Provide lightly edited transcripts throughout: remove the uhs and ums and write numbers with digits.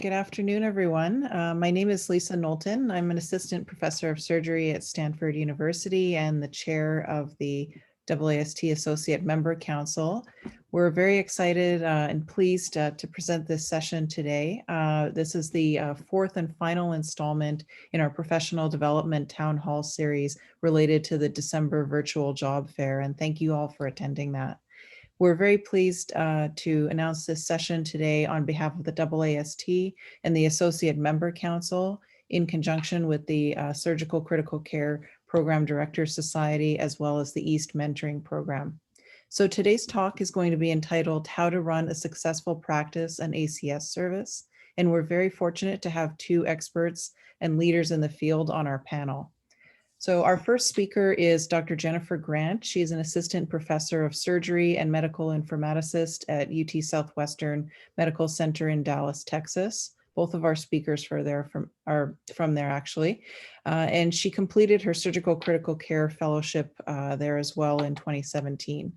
Good afternoon, everyone. My name is Lisa Knowlton. I'm an assistant professor of surgery at Stanford University and the chair of the AAST Associate Member Council. We're very excited and pleased to present this session today. This is the fourth and final installment in our professional development town hall series related to the December virtual job fair, and thank you all for attending that. We're very pleased to announce this session today on behalf of the AAST and the Associate Member Council in conjunction with the Surgical Critical Care Program Directors Society, as well as the East Mentoring Program. So today's talk is going to be entitled How to Run a Successful Practice and ACS Service. And we're very fortunate to have two experts and leaders in the field on our panel. So our first speaker is Dr. Jennifer Grant. She's an assistant professor of surgery and medical informaticist at UT Southwestern Medical Center in Dallas, Texas. Both of our speakers are from there actually. And she completed her surgical critical care fellowship there as well in 2017.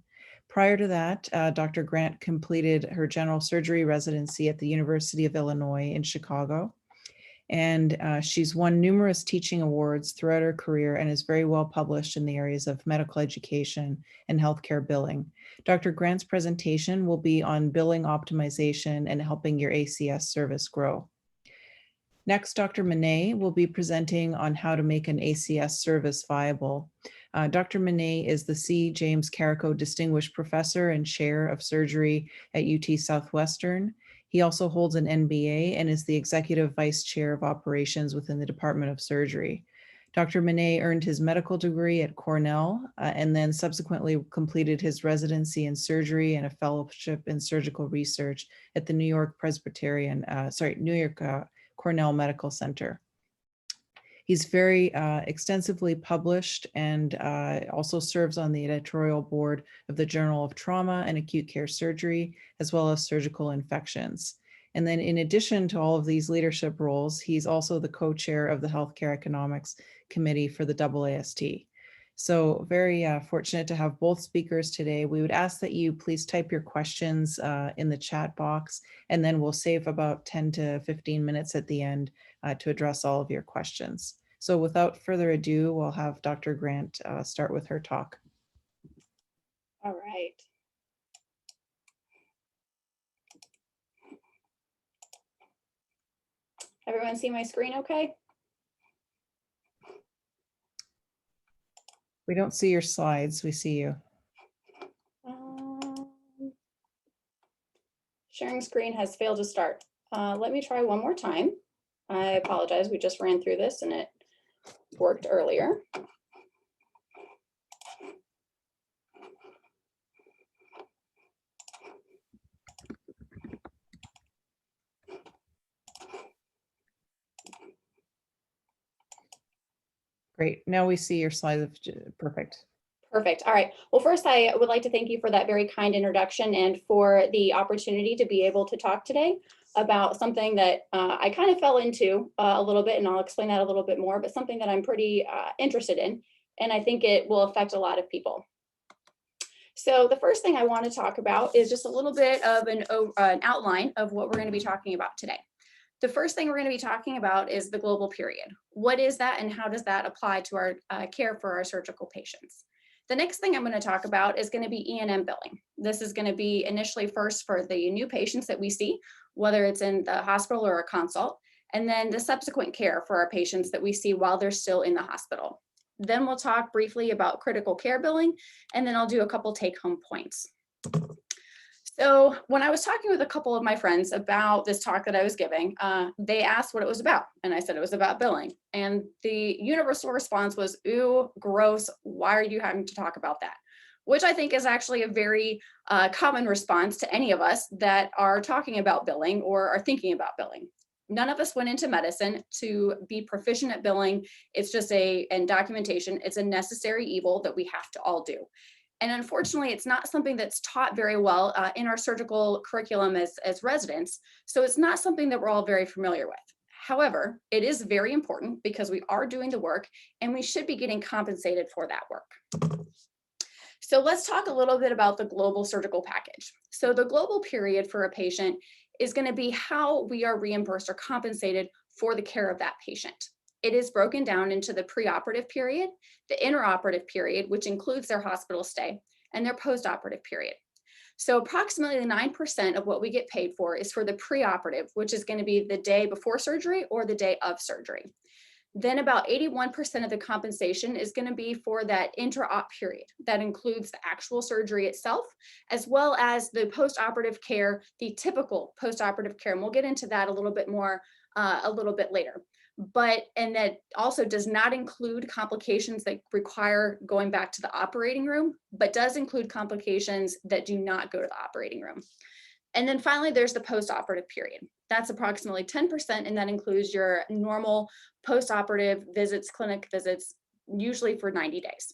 Prior to that, Dr. Grant completed her general surgery residency at the University of Illinois in Chicago. And she's won numerous teaching awards throughout her career and is very well published in the areas of medical education and healthcare billing. Dr. Grant's presentation will be on billing optimization and helping your ACS service grow. Next, Dr. Minei will be presenting on how to make an ACS service viable. Dr. Minei is the C. James Carrico Distinguished Professor and Chair of Surgery at UT Southwestern. He also holds an MBA and is the Executive Vice Chair of Operations within the Department of Surgery. Dr. Minei earned his medical degree at Cornell and then subsequently completed his residency in surgery and a fellowship in surgical research at the New York Cornell Medical Center. He's very extensively published and also serves on the editorial board of the Journal of Trauma and Acute Care Surgery, as well as surgical infections. And then in addition to all of these leadership roles, he's also the co-chair of the Healthcare Economics Committee for the AAST. So very fortunate to have both speakers today. We would ask that you please type your questions in the chat box, and then we'll save about 10 to 15 minutes at the end to address all of your questions. So without further ado, we'll have Dr. Grant start with her talk. All right. Everyone see my screen okay? We don't see your slides, we see you. Sharing screen has failed to start. Let me try one more time. I apologize, we just ran through this and it worked earlier. Great, now we see your slides, perfect. Perfect. All right. Well, first, I would like to thank you for that very kind introduction and for the opportunity to be able to talk today about something that I kind of fell into a little bit, and I'll explain that a little bit more, but something that I'm pretty interested in, and I think it will affect a lot of people. So the first thing I want to talk about is just a little bit of an outline of what we're going to be talking about today. The first thing we're going to be talking about is the global period. What is that and how does that apply to our care for our surgical patients? The next thing I'm going to talk about is going to be E&M billing. This is going to be initially first for the new patients that we see, whether it's in the hospital or a consult, and then the subsequent care for our patients that we see while they're still in the hospital. Then we'll talk briefly about critical care billing, and then I'll do a couple take-home points. So when I was talking with a couple of my friends about this talk that I was giving, they asked what it was about. And I said it was about billing. And the universal response was, ooh, gross. Why are you having to talk about that? Which I think is actually a very common response to any of us that are talking about billing or are thinking about billing. None of us went into medicine to be proficient at billing. It's just and documentation. It's a necessary evil that we have to all do. And unfortunately, it's not something that's taught very well in our surgical curriculum as residents. So it's not something that we're all very familiar with. However, it is very important because we are doing the work and we should be getting compensated for that work. So let's talk a little bit about the global surgical package. So the global period for a patient is going to be how we are reimbursed or compensated for the care of that patient. It is broken down into the preoperative period, the intraoperative period, which includes their hospital stay, and their postoperative period. So approximately 9% of what we get paid for is for the preoperative, which is going to be the day before surgery or the day of surgery. Then about 81% of the compensation is going to be for that intra-op period. That includes the actual surgery itself, as well as the postoperative care, the typical postoperative care. And we'll get into that a little bit more a little bit later. And that also does not include complications that require going back to the operating room, but does include complications that do not go to the operating room. And then finally, there's the postoperative period. That's approximately 10%, and that includes your normal postoperative visits, clinic visits, usually for 90 days.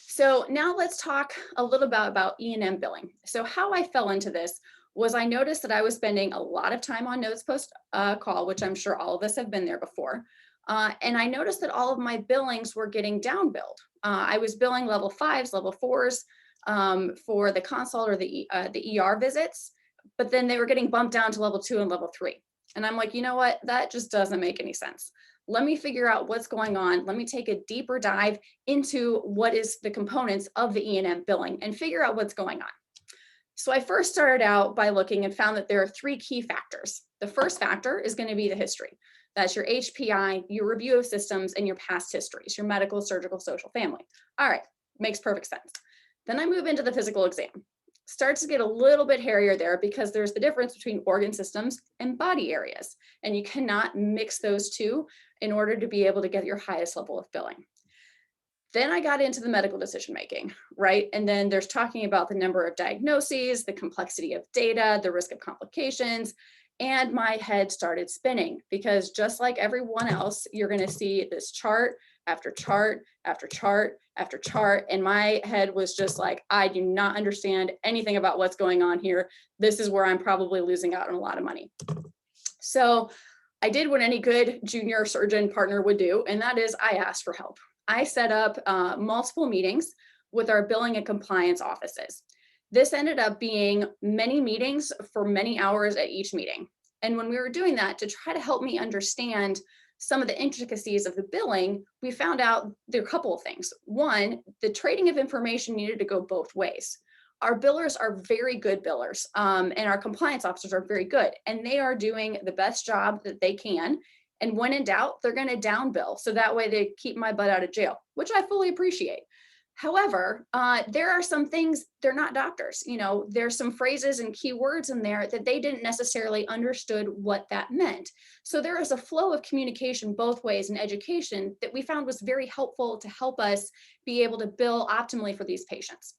So now let's talk a little bit about E&M billing. So how I fell into this was I noticed that I was spending a lot of time on notes post call, which I'm sure all of us have been there before. And I noticed that all of my billings were getting down billed. I was billing level 5s, level 4s for the consult or the ER visits, but then they were getting bumped down to level 2 and level 3. And I'm like, you know what? That just doesn't make any sense. Let me figure out what's going on. Let me take a deeper dive into what is the components of the E&M billing and figure out what's going on. So I first started out by looking and found that there are 3 key factors. The first factor is going to be the history. That's your HPI, your review of systems, and your past histories, your medical, surgical, social, family. All right, makes perfect sense. Then I move into the physical exam. Starts to get a little bit hairier there because there's the difference between organ systems and body areas. And you cannot mix those two in order to be able to get your highest level of billing. Then I got into the medical decision making, right? And then there's talking about the number of diagnoses, the complexity of data, the risk of complications, and my head started spinning because just like everyone else, you're going to see this chart after chart after chart after chart. And my head was just like, I do not understand anything about what's going on here. This is where I'm probably losing out on a lot of money. So I did what any good junior surgeon partner would do, and that is I asked for help. I set up multiple meetings with our billing and compliance offices. This ended up being many meetings for many hours at each meeting. And when we were doing that to try to help me understand some of the intricacies of the billing, we found out there are a couple of things. One, the trading of information needed to go both ways. Our billers are very good billers, and our compliance officers are very good, and they are doing the best job that they can. And when in doubt, they're going to down bill. So that way they keep my butt out of jail, which I fully appreciate. However, there are some things, they're not doctors, you know, there's some phrases and keywords in there that they didn't necessarily understood what that meant. So there is a flow of communication both ways in education that we found was very helpful to help us be able to bill optimally for these patients.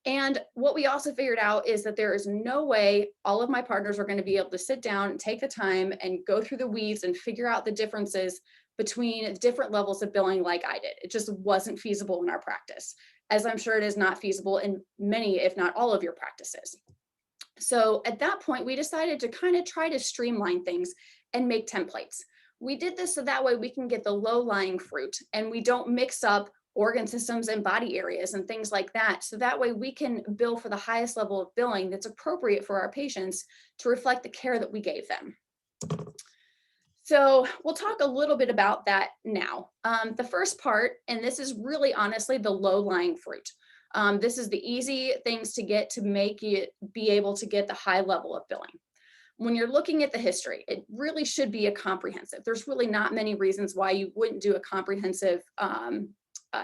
And what we also figured out is that there is no way all of my partners are going to be able to sit down and take the time and go through the weeds and figure out the differences between different levels of billing like I did. It just wasn't feasible in our practice, as I'm sure it is not feasible in many, if not all of your practices. So at that point, we decided to kind of try to streamline things and make templates. We did this so that way we can get the low-lying fruit and we don't mix up organ systems and body areas and things like that. So that way we can bill for the highest level of billing that's appropriate for our patients to reflect the care that we gave them. So we'll talk a little bit about that now. The first part, and this is really honestly the low-lying fruit. This is the easy things to get to make you be able to get the high level of billing. When you're looking at the history, it really should be a comprehensive. There's really not many reasons why you wouldn't do a comprehensive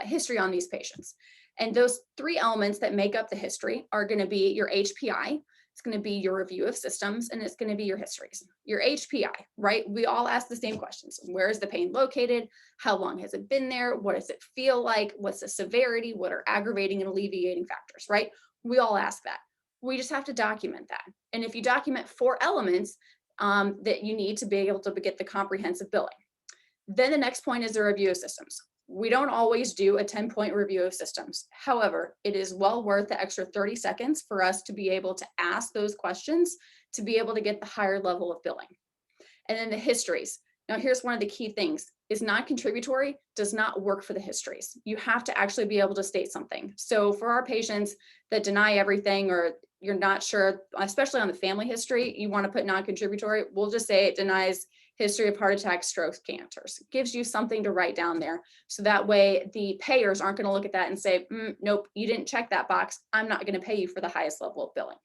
history on these patients. And those 3 elements that make up the history are going to be your HPI, it's going to be your review of systems, and it's going to be your histories. Your HPI, right? We all ask the same questions. Where is the pain located? How long has it been there? What does it feel like? What's the severity? What are aggravating and alleviating factors, right? We all ask that. We just have to document that. And if you document 4 elements that you need to be able to get the comprehensive billing, then the next point is the review of systems. We don't always do a 10-point review of systems. However, it is well worth the extra 30 seconds for us to be able to ask those questions to be able to get the higher level of billing. And then the histories. Now, here's one of the key things is non-contributory does not work for the histories. You have to actually be able to state something. So for our patients that deny everything or you're not sure, especially on the family history, you want to put non-contributory, we'll just say it denies history of heart attacks, strokes, cancers. It gives you something to write down there. So that way the payers aren't going to look at that and say, nope, you didn't check that box. I'm not going to pay you for the highest level of billing.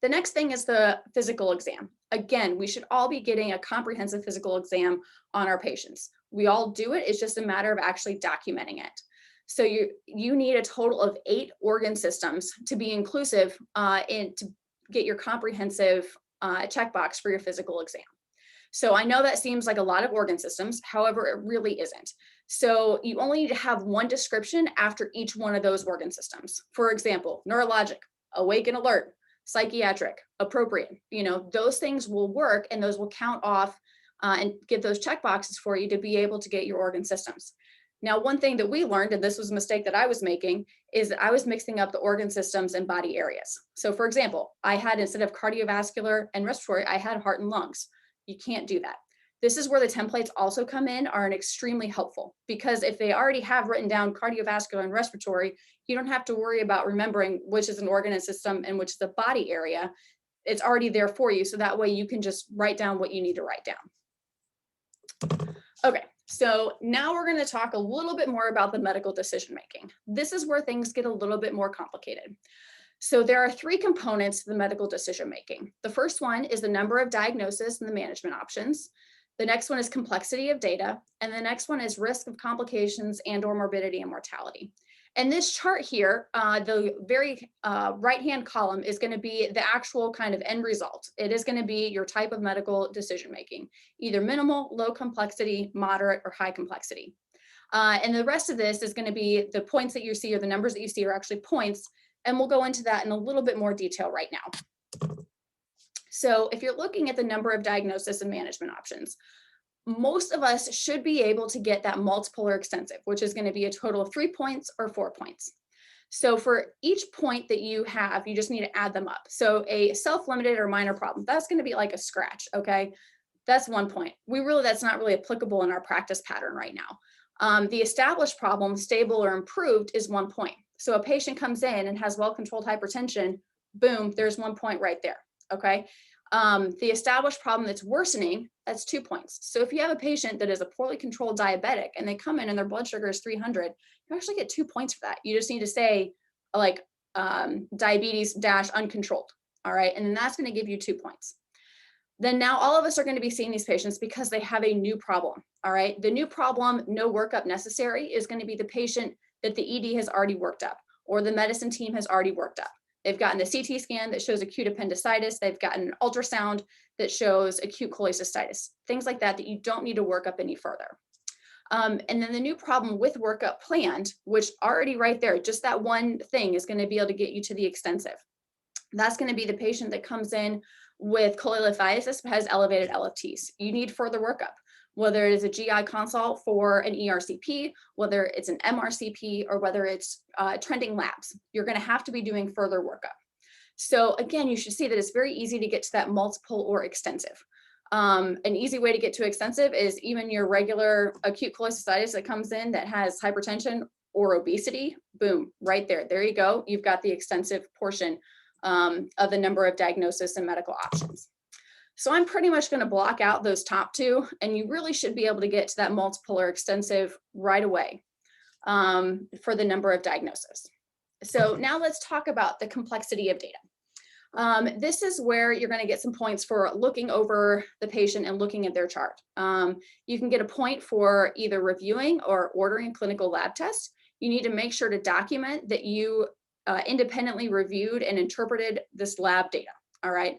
The next thing is the physical exam. Again, we should all be getting a comprehensive physical exam on our patients. We all do it. It's just a matter of actually documenting it. So you need a total of 8 organ systems to be inclusive and to get your comprehensive checkbox for your physical exam. So I know that seems like a lot of organ systems, however, it really isn't. So you only need to have one description after each one of those organ systems. For example, neurologic, awake and alert, psychiatric, appropriate, those things will work and those will count off and get those checkboxes for you to be able to get your organ systems. Now, one thing that we learned, and this was a mistake that I was making, is that I was mixing up the organ systems and body areas. So for example, I had, instead of cardiovascular and respiratory, I had heart and lungs. You can't do that. This is where the templates also come in, are extremely helpful, because if they already have written down cardiovascular and respiratory, you don't have to worry about remembering which is an organ and system and which is the body area. It's already there for you. So that way you can just write down what you need to write down. Okay, so now we're going to talk a little bit more about the medical decision making. This is where things get a little bit more complicated. So there are 3 components to the medical decision making. The first one is the number of diagnoses and the management options. The next one is complexity of data. And the next one is risk of complications and or morbidity and mortality. And this chart here, the very right-hand column is going to be the actual kind of end result. It is going to be your type of medical decision making, either minimal, low complexity, moderate, or high complexity. And the rest of this is going to be the points that you see, or the numbers that you see are actually points. And we'll go into that in a little bit more detail right now. So if you're looking at the number of diagnosis and management options, most of us should be able to get that multiple or extensive, which is going to be a total of 3 points or 4 points. So for each point that you have, you just need to add them up. So a self-limited or minor problem, that's going to be like a scratch, okay? That's 1 point. That's not really applicable in our practice pattern right now. The established problem, stable or improved, is 1 point. So a patient comes in and has well-controlled hypertension, boom, there's 1 point right there, okay? The established problem that's worsening, that's 2 points. So if you have a patient that is a poorly controlled diabetic and they come in and their blood sugar is 300, you actually get 2 points for that. You just need to say like diabetes dash uncontrolled, all right? And then that's going to give you 2 points. Then now all of us are going to be seeing these patients because they have a new problem, all right? The new problem, no workup necessary, is going to be the patient that the ED has already worked up or the medicine team has already worked up. They've gotten a CT scan that shows acute appendicitis. They've gotten an ultrasound that shows acute cholecystitis, things like that you don't need to work up any further. And then the new problem with workup planned, which already right there, just that one thing is going to be able to get you to the extensive. That's going to be the patient that comes in with cholelithiasis but has elevated LFTs. You need further workup, whether it is a GI consult for an ERCP, whether it's an MRCP, or whether it's trending labs. You're going to have to be doing further workup. So again, you should see that it's very easy to get to that multiple or extensive. An easy way to get to extensive is even your regular acute cholecystitis that comes in that has hypertension or obesity, boom, right there. There you go. You've got the extensive portion of the number of diagnosis and medical options. So I'm pretty much going to block out those top 2, and you really should be able to get to that multiple or extensive right away for the number of diagnosis. So now let's talk about the complexity of data. This is where you're going to get some points for looking over the patient and looking at their chart. You can get a point for either reviewing or ordering clinical lab tests. You need to make sure to document that you independently reviewed and interpreted this lab data, all right?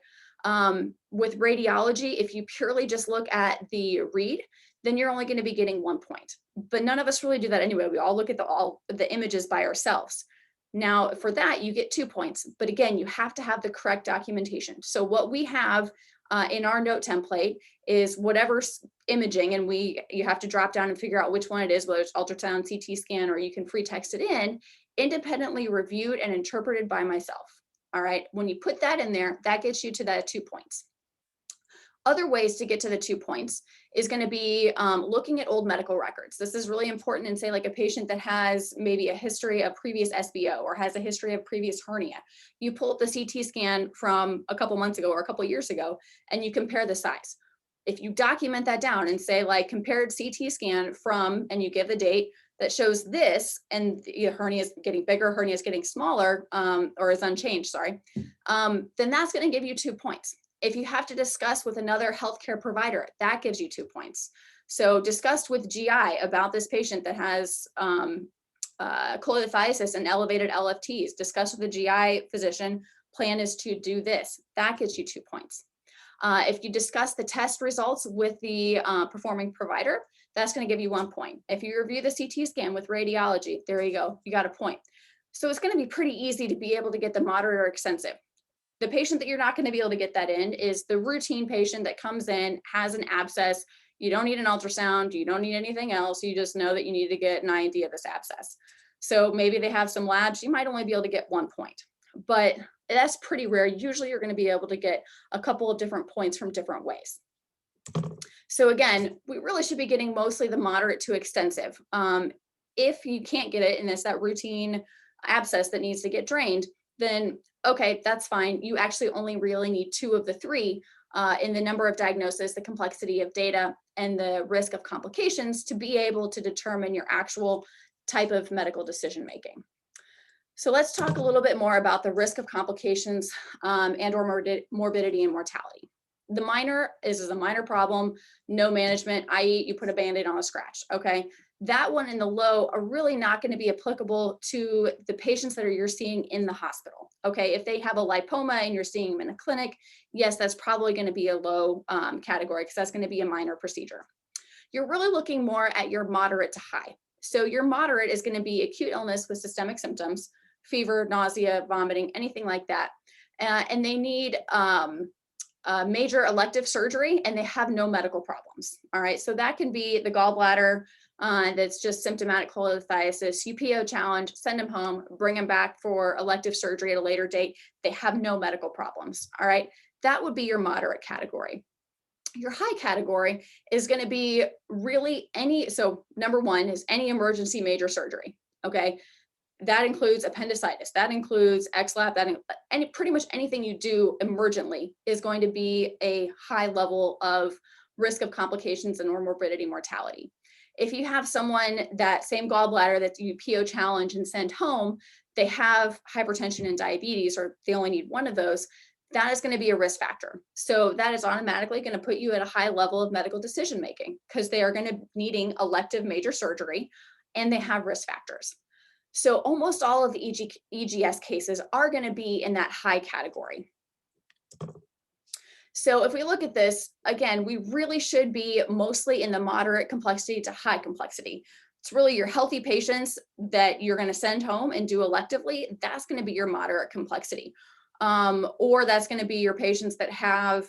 With radiology, if you purely just look at the read, then you're only going to be getting 1 point. But none of us really do that anyway. We all look at the images by ourselves. Now, for that, you get 2 points. But again, you have to have the correct documentation. So what we have in our note template is whatever's imaging, and you have to drop down and figure out which one it is, whether it's ultrasound, CT scan, or you can free text it in, independently reviewed and interpreted by myself. All right, when you put that in there, that gets you to that 2 points. Other ways to get to the 2 points is going to be looking at old medical records. This is really important in, say, like a patient that has maybe a history of previous SBO or has a history of previous hernia. You pull up the CT scan from a couple months ago or a couple years ago, and you compare the size. If you document that down and say, like, compared CT scan from, and you give the date that shows this, and the hernia is getting bigger, hernia is getting smaller, or is unchanged, sorry, then that's going to give you 2 points. If you have to discuss with another healthcare provider, that gives you 2 points. So discuss with GI about this patient that has cholelithiasis and elevated LFTs. Discuss with the GI physician, plan is to do this. That gets you 2 points. If you discuss the test results with the performing provider, that's going to give you 1 point. If you review the CT scan with radiology, there you go, you got a point. So it's going to be pretty easy to be able to get the moderate or extensive. The patient that you're not going to be able to get that in is the routine patient that comes in, has an abscess. You don't need an ultrasound. You don't need anything else. You just know that you need to get an IND of this abscess. So maybe they have some labs. You might only be able to get 1 point, but that's pretty rare. Usually you're going to be able to get a couple of different points from different ways. So again, we really should be getting mostly the moderate to extensive. If you can't get it and it's that routine abscess that needs to get drained, then okay, that's fine. You actually only really need 2 of the 3 in the number of diagnosis, the complexity of data, and the risk of complications to be able to determine your actual type of medical decision making. So let's talk a little bit more about the risk of complications and or morbidity and mortality. The minor is a minor problem, no management, i.e. you put a Band-Aid on a scratch, okay? That one in the low are really not going to be applicable to the patients that you're seeing in the hospital, okay? If they have a lipoma and you're seeing them in a clinic, yes, that's probably going to be a low category because that's going to be a minor procedure. You're really looking more at your moderate to high. So your moderate is going to be acute illness with systemic symptoms, fever, nausea, vomiting, anything like that. And they need major elective surgery and they have no medical problems. All right, so that can be the gallbladder that's just symptomatic cholelithiasis. You PO challenge, send them home, bring them back for elective surgery at a later date. They have no medical problems. All right, that would be your moderate category. Your high category is going to be really any, so number 1 is any emergency major surgery. Okay, that includes appendicitis, that includes XLAP, that pretty much anything you do emergently is going to be a high level of risk of complications and or morbidity mortality. If you have someone that same gallbladder that you PO challenge and send home, they have hypertension and diabetes, or they only need 1 of those, that is going to be a risk factor. So that is automatically going to put you at a high level of medical decision making because they are going to needing elective major surgery and they have risk factors. So almost all of the EGS cases are going to be in that high category. So if we look at this, again, we really should be mostly in the moderate complexity to high complexity. It's really your healthy patients that you're going to send home and do electively. That's going to be your moderate complexity. Or that's going to be your patients that have,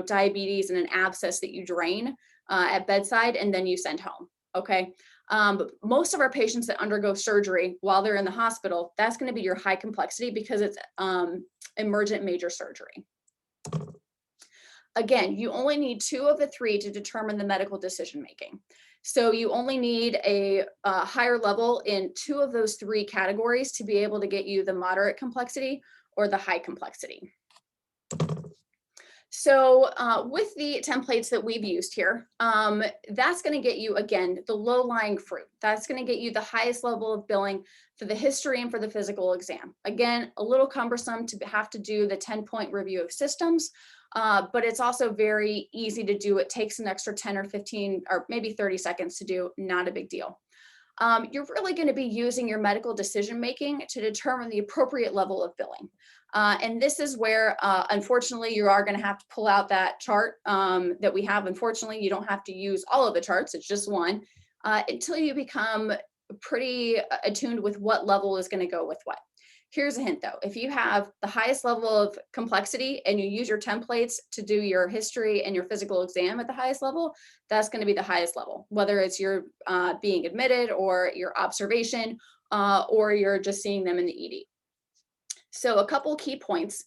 diabetes and an abscess that you drain at bedside and then you send home. Okay. But most of our patients that undergo surgery while they're in the hospital, that's going to be your high complexity because it's emergent major surgery. Again, you only need 2 of the 3 to determine the medical decision making. So you only need a higher level in 2 of those 3 categories to be able to get you the moderate complexity or the high complexity. So with the templates that we've used here, that's going to get you, again, the low-lying fruit. That's going to get you the highest level of billing for the history and for the physical exam. Again, a little cumbersome to have to do the 10-point review of systems, but it's also very easy to do. It takes an extra 10 or 15 or maybe 30 seconds to do, not a big deal. You're really going to be using your medical decision-making to determine the appropriate level of billing. And this is where, unfortunately, you are going to have to pull out that chart that we have. Unfortunately, you don't have to use all of the charts. It's just one until you become pretty attuned with what level is going to go with what. Here's a hint, though. If you have the highest level of complexity and you use your templates to do your history and your physical exam at the highest level, that's going to be the highest level, whether it's your being admitted or your observation or you're just seeing them in the ED. So a couple key points.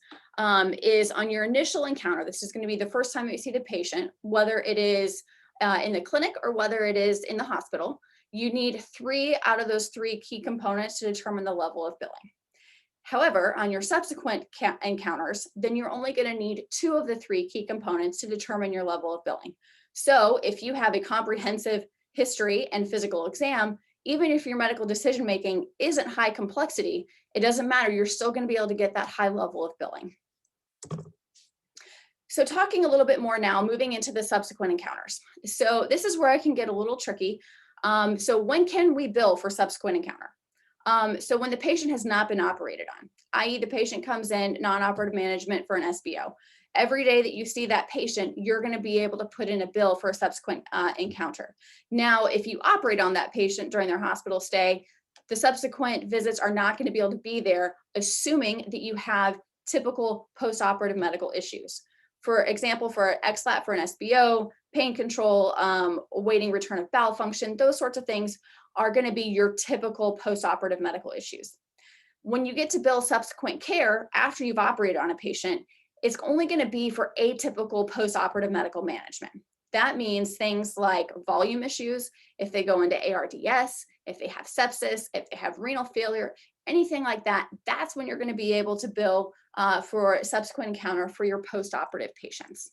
is on your initial encounter. This is going to be the first time that you see the patient, whether it is in the clinic or whether it is in the hospital. You need 3 out of those 3 key components to determine the level of billing. However, on your subsequent encounters, then you're only going to need 2 of the 3 key components to determine your level of billing. So if you have a comprehensive history and physical exam, even if your medical decision making isn't high complexity, it doesn't matter. You're still going to be able to get that high level of billing. So talking a little bit more now, moving into the subsequent encounters. So this is where I can get a little tricky. So when can we bill for subsequent encounter? So when the patient has not been operated on, i.e. the patient comes in non-operative management for an SBO. Every day that you see that patient, you're going to be able to put in a bill for a subsequent encounter. Now, if you operate on that patient during their hospital stay, the subsequent visits are not going to be able to be there, assuming that you have typical post-operative medical issues. For example, for XLAP for an SBO, pain control, awaiting return of bowel function, those sorts of things are going to be your typical post-operative medical issues. When you get to bill subsequent care after you've operated on a patient, it's only going to be for atypical post-operative medical management. That means things like volume issues, if they go into ARDS, if they have sepsis, if they have renal failure, anything like that, that's when you're going to be able to bill for subsequent encounter for your post-operative patients.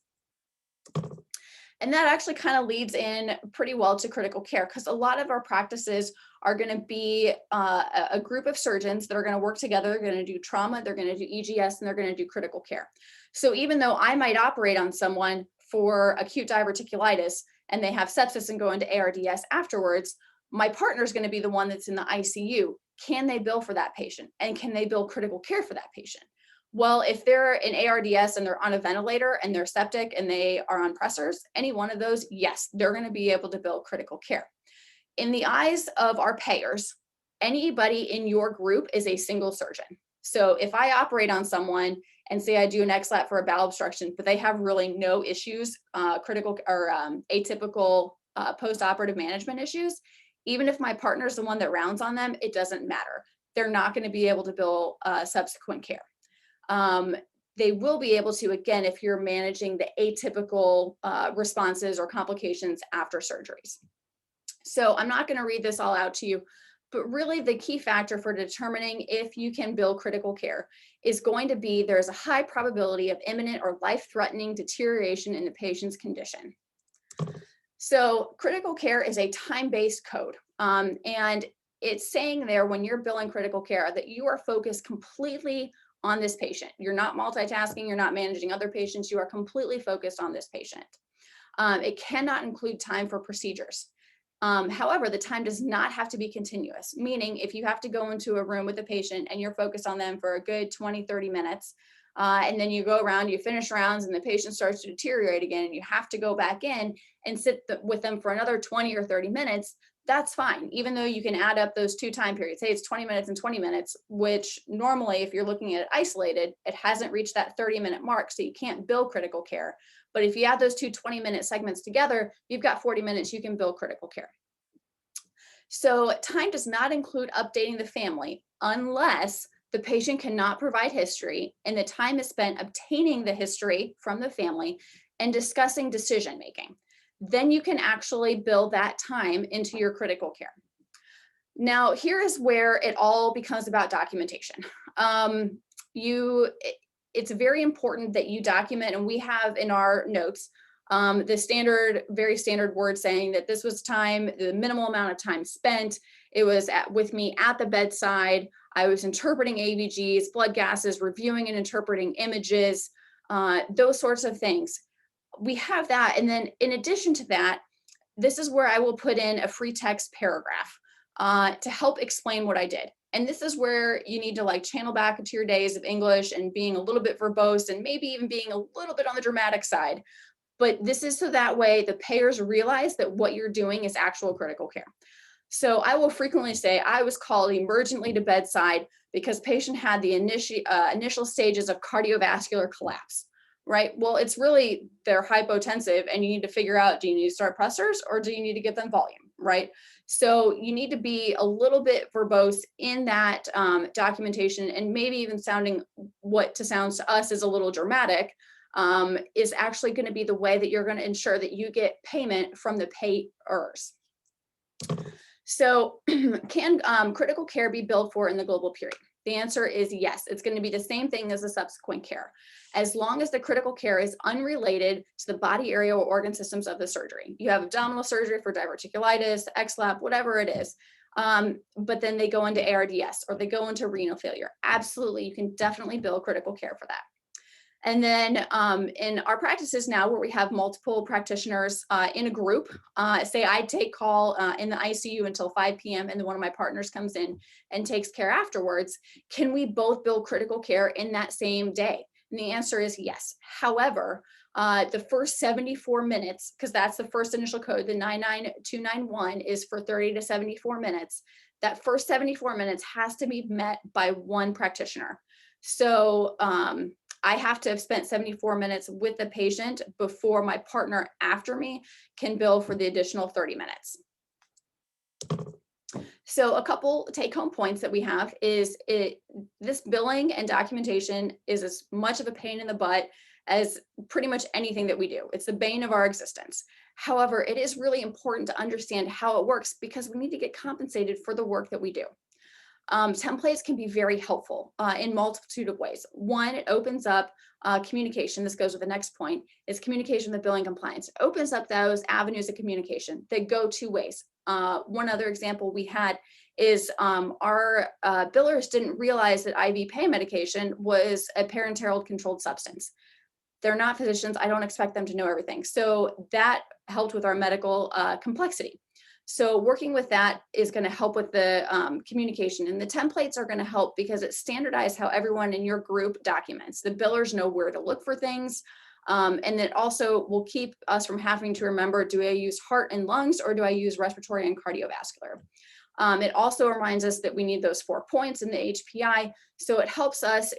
And that actually kind of leads in pretty well to critical care, because a lot of our practices are going to be a group of surgeons that are going to work together. They're going to do trauma, they're going to do EGS, and they're going to do critical care. So even though I might operate on someone for acute diverticulitis and they have sepsis and go into ARDS afterwards, my partner is going to be the one that's in the ICU. Can they bill for that patient? And can they bill critical care for that patient? Well, if they're in ARDS and they're on a ventilator and they're septic and they are on pressors, any one of those, yes, they're going to be able to bill critical care. In the eyes of our payers, anybody in your group is a single surgeon. So if I operate on someone and say I do an XLAP for a bowel obstruction, but they have really no issues, critical or atypical post-operative management issues, even if my partner is the one that rounds on them, it doesn't matter. They're not going to be able to bill subsequent care. They will be able to, again, if you're managing the atypical responses or complications after surgeries. So I'm not going to read this all out to you, but really the key factor for determining if you can bill critical care is going to be there's a high probability of imminent or life-threatening deterioration in the patient's condition. So critical care is a time-based code, and it's saying there when you're billing critical care that you are focused completely on this patient. You're not multitasking, you're not managing other patients, you are completely focused on this patient. It cannot include time for procedures. However, the time does not have to be continuous, meaning if you have to go into a room with a patient and you're focused on them for a good 20, 30 minutes, and then you go around, you finish rounds and the patient starts to deteriorate again, and you have to go back in and sit with them for another 20 or 30 minutes, that's fine. Even though you can add up those 2 time periods, say it's 20 minutes and 20 minutes, which normally if you're looking at it isolated, it hasn't reached that 30-minute mark, so you can't bill critical care. But if you add those 2 20-minute segments together, you've got 40 minutes you can bill critical care. So time does not include updating the family unless the patient cannot provide history and the time is spent obtaining the history from the family and discussing decision making. Then you can actually bill that time into your critical care. Now, here is where it all becomes about documentation. It's very important that you document, and we have in our notes the standard, very standard word saying that this was time, the minimal amount of time spent. It was with me at the bedside. I was interpreting ABGs, blood gases, reviewing and interpreting images, those sorts of things. We have that. And then in addition to that, this is where I will put in a free text paragraph to help explain what I did. And this is where you need to like channel back into your days of English and being a little bit verbose and maybe even being a little bit on the dramatic side. But this is so that way the payers realize that what you're doing is actual critical care. So I will frequently say I was called emergently to bedside because patient had the initial stages of cardiovascular collapse. Right? Well, it's really they're hypotensive and you need to figure out, do you need to start pressors or do you need to give them volume? right? So you need to be a little bit verbose in that documentation, and maybe even sounding what sounds to us is a little dramatic, is actually going to be the way that you're going to ensure that you get payment from the payers. So can critical care be billed for in the global period? The answer is yes. It's going to be the same thing as the subsequent care, as long as the critical care is unrelated to the body area or organ systems of the surgery. You have abdominal surgery for diverticulitis, XLAP, whatever it is, but then they go into ARDS or they go into renal failure. Absolutely, you can definitely bill critical care for that. And then in our practices now, where we have multiple practitioners in a group, say I take call in the ICU until 5 p.m. and then one of my partners comes in and takes care afterwards, can we both bill critical care in that same day? And the answer is yes. However, the first 74 minutes, because that's the first initial code, the 99291 is for 30 to 74 minutes. That first 74 minutes has to be met by one practitioner. So I have to have spent 74 minutes with the patient before my partner after me can bill for the additional 30 minutes. So a couple take-home points that we have is this billing and documentation is as much of a pain in the butt as pretty much anything that we do. It's the bane of our existence. However, it is really important to understand how it works because we need to get compensated for the work that we do. Templates can be very helpful in multitude of ways. One, it opens up communication. This goes with the next point, is communication with billing compliance. It opens up those avenues of communication that go two ways. One other example we had is our billers didn't realize that IV pain medication was a parenteral controlled substance. They're not physicians. I don't expect them to know everything. So that helped with our medical complexity. So working with that is going to help with the communication, and the templates are going to help because it's standardized how everyone in your group documents. The billers know where to look for things. And it also will keep us from having to remember, do I use heart and lungs or do I use respiratory and cardiovascular? It also reminds us that we need those 4 points in the HPI. So it helps us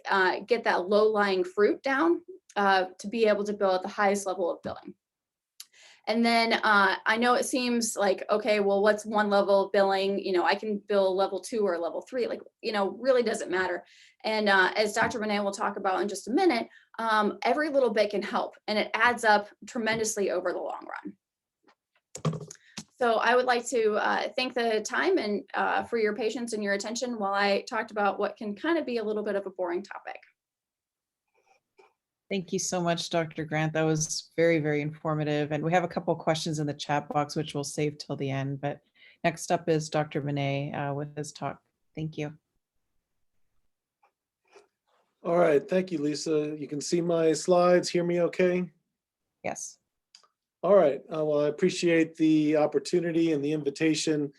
get that low-lying fruit down to be able to bill at the highest level of billing. And then I know it seems like, okay, well, what's one level of billing? You know, I can bill level 2 or level 3, like, you know, really doesn't matter. And as Dr. Minei will talk about in just a minute, every little bit can help and it adds up tremendously over the long run. So I would like to thank the time and for your patience and your attention while I talked about what can kind of be a little bit of a boring topic. Thank you so much, Dr. Grant. That was very, very informative. And we have a couple of questions in the chat box, which we'll save till the end. But next up is Dr. Minei with his talk. Thank you. All right, thank you, Lisa. You can see my slides, hear me okay? Yes. All right, well, I appreciate the opportunity and the invitation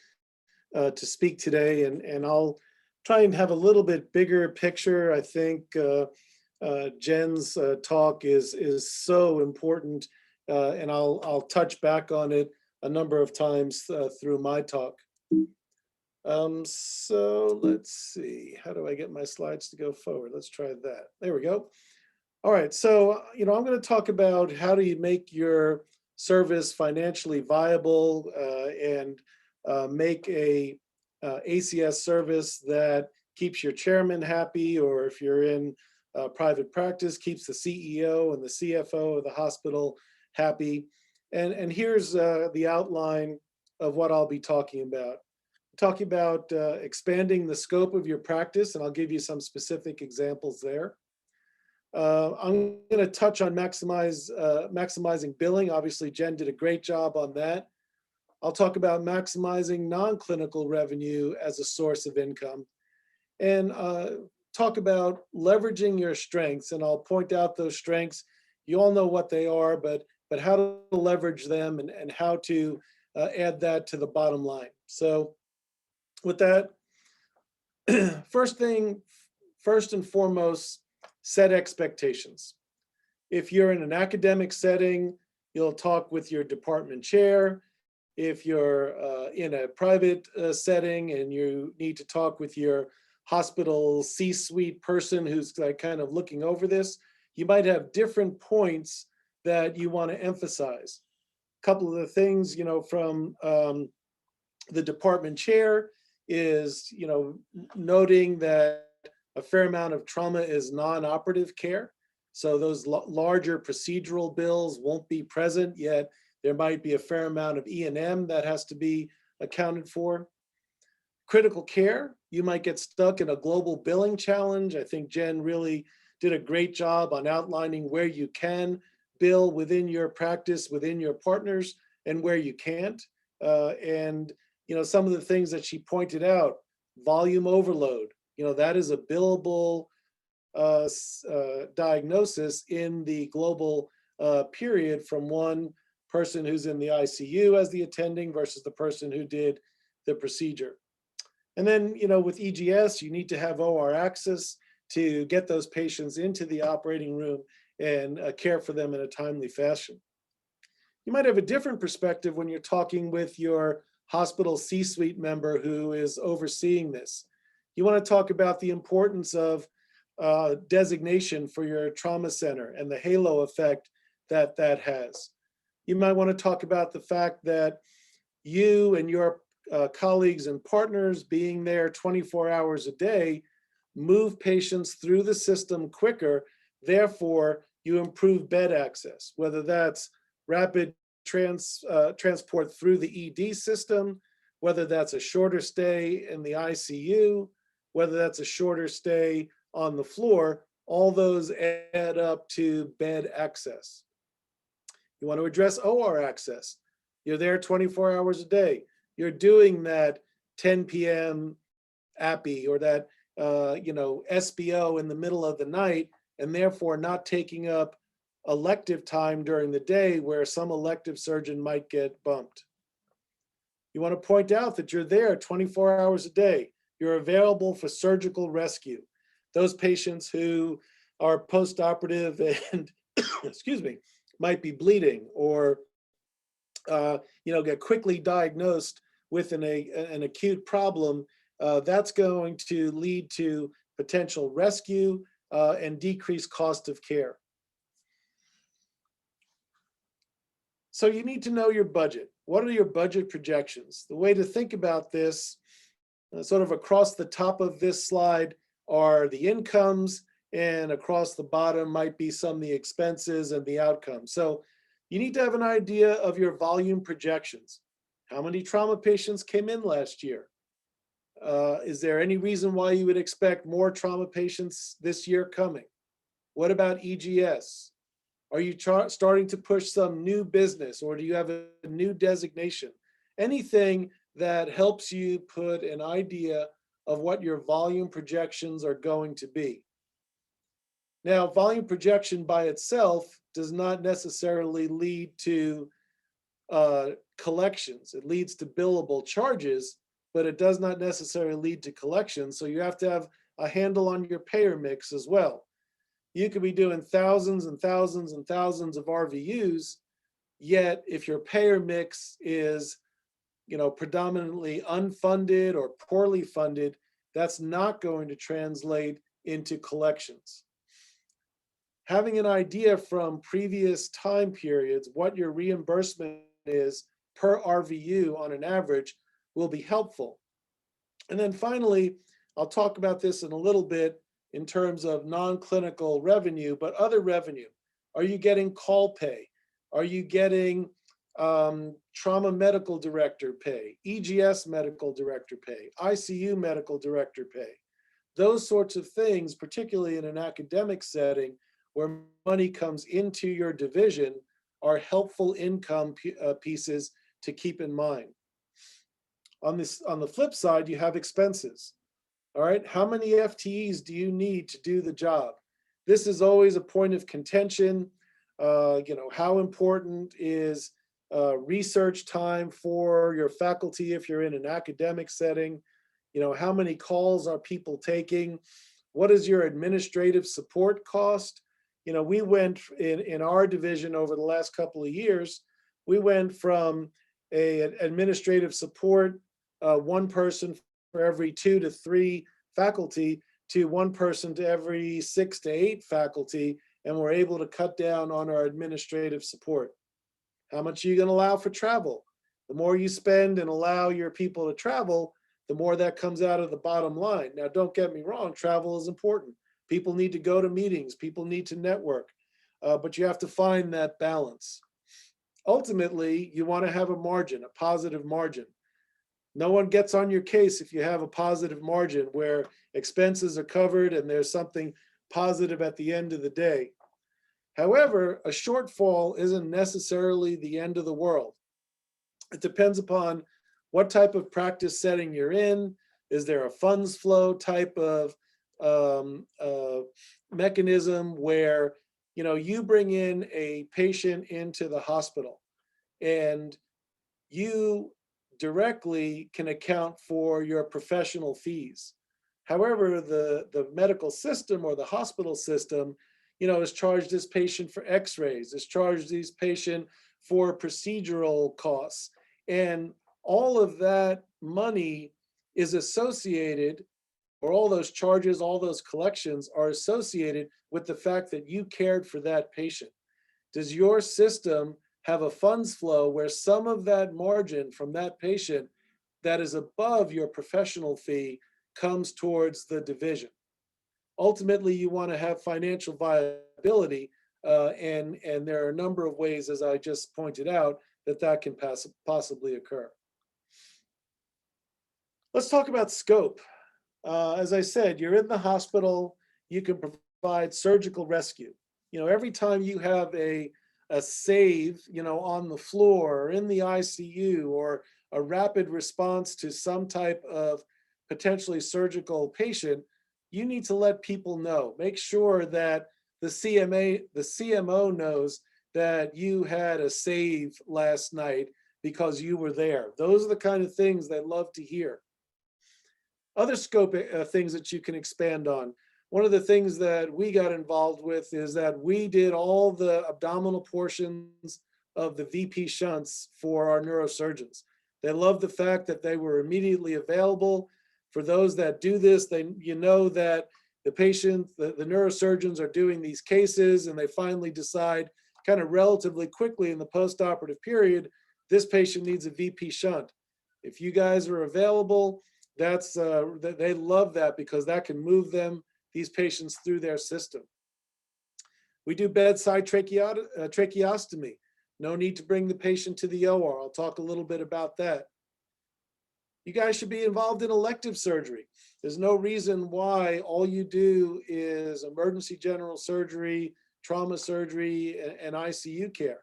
to speak today, and I'll try and have a little bit bigger picture. I think Jen's talk is so important, and I'll touch back on it a number of times through my talk. So let's see, how do I get my slides to go forward? Let's try that. There we go. All right, so I'm going to talk about how do you make your service financially viable and make a ACS service that keeps your chairman happy, or if you're in private practice, keeps the CEO and the CFO of the hospital happy. And here's the outline of what I'll be talking about. Talking about expanding the scope of your practice, and I'll give you some specific examples there. I'm going to touch on maximizing billing. Obviously, Jen did a great job on that. I'll talk about maximizing non-clinical revenue as a source of income, and talk about leveraging your strengths. And I'll point out those strengths. You all know what they are, but how to leverage them and how to add that to the bottom line. So with that, first and foremost, set expectations. If you're in an academic setting, you'll talk with your department chair. If you're in a private setting and you need to talk with your hospital C-suite person who's kind of looking over this, you might have different points that you want to emphasize. A couple of the things, from The department chair is, noting that a fair amount of trauma is non-operative care. So those larger procedural bills won't be present, yet there might be a fair amount of E&M that has to be accounted for. Critical care, you might get stuck in a global billing challenge. I think Jen really did a great job on outlining where you can bill within your practice, within your partners, and where you can't. And some of the things that she pointed out, volume overload, that is a billable diagnosis in the global period from one person who's in the ICU as the attending versus the person who did the procedure. And then, with EGS, you need to have OR access to get those patients into the operating room and care for them in a timely fashion. You might have a different perspective when you're talking with your hospital C-suite member who is overseeing this. You want to talk about the importance of designation for your trauma center and the halo effect that that has. You might want to talk about the fact that you and your colleagues and partners being there 24 hours a day move patients through the system quicker, therefore you improve bed access, whether that's rapid transport through the ED system, whether that's a shorter stay in the ICU, whether that's a shorter stay on the floor, all those add up to bed access. You want to address OR access. You're there 24 hours a day. You're doing that 10 p.m. API or that SBO in the middle of the night, and therefore not taking up elective time during the day where some elective surgeon might get bumped. You want to point out that you're there 24 hours a day. You're available for surgical rescue. Those patients who are post-operative and, excuse me, might be bleeding or, get quickly diagnosed with an acute problem, that's going to lead to potential rescue and decreased cost of care. So you need to know your budget. What are your budget projections? The way to think about this, sort of across the top of this slide are the incomes, and across the bottom might be some of the expenses and the outcomes. So you need to have an idea of your volume projections. How many trauma patients came in last year? Is there any reason why you would expect more trauma patients this year coming? What about EGS? Are you starting to push some new business, or do you have a new designation? Anything that helps you put an idea of what your volume projections are going to be. Now, volume projection by itself does not necessarily lead to collections. It leads to billable charges, but it does not necessarily lead to collections. So you have to have a handle on your payer mix as well. You could be doing thousands and thousands and thousands of RVUs, yet if your payer mix is, predominantly unfunded or poorly funded, that's not going to translate into collections. Having an idea from previous time periods what your reimbursement is per RVU on an average will be helpful. And then finally, I'll talk about this in a little bit in terms of non-clinical revenue, but other revenue. Are you getting call pay? Are you getting trauma medical director pay, EGS medical director pay, ICU medical director pay? Those sorts of things, particularly in an academic setting where money comes into your division, are helpful income pieces to keep in mind. On the flip side, you have expenses. All right, how many FTEs do you need to do the job? This is always a point of contention. How important is research time for your faculty if you're in an academic setting? How many calls are people taking? What is your administrative support cost? We went in our division over the last couple of years, we went from an administrative support, one person for every 2 to 3 faculty to one person to every 6 to 8 faculty, and we're able to cut down on our administrative support. How much are you going to allow for travel? The more you spend and allow your people to travel, the more that comes out of the bottom line. Now, don't get me wrong, travel is important. People need to go to meetings, people need to network, but you have to find that balance. Ultimately, you want to have a margin, a positive margin. No one gets on your case if you have a positive margin where expenses are covered and there's something positive at the end of the day. However, a shortfall isn't necessarily the end of the world. It depends upon what type of practice setting you're in. Is there a funds flow type of mechanism where you bring in a patient into the hospital and you directly can account for your professional fees. However, the medical system or the hospital system, has charged this patient for x-rays, has charged this patient for procedural costs. And all of that money is associated, or all those charges, all those collections are associated with the fact that you cared for that patient. Does your system have a funds flow where some of that margin from that patient that is above your professional fee comes towards the division? Ultimately, you want to have financial viability, and there are a number of ways, as I just pointed out, that can possibly occur. Let's talk about scope. As I said, you're in the hospital, you can provide surgical rescue. Every time you have a save, on the floor or in the ICU, or a rapid response to some type of potentially surgical patient, you need to let people know. Make sure that the CMO knows that you had a save last night because you were there. Those are the kind of things they love to hear. Other scope things that you can expand on. One of the things that we got involved with is that we did all the abdominal portions of the VP shunts for our neurosurgeons. They loved the fact that they were immediately available. For those that do this, that the patient, the neurosurgeons are doing these cases and they finally decide kind of relatively quickly in the postoperative period, this patient needs a VP shunt. If you guys are available, they love that because that can move these patients through their system. We do bedside tracheostomy. No need to bring the patient to the OR. I'll talk a little bit about that. You guys should be involved in elective surgery. There's no reason why all you do is emergency general surgery, trauma surgery, and ICU care.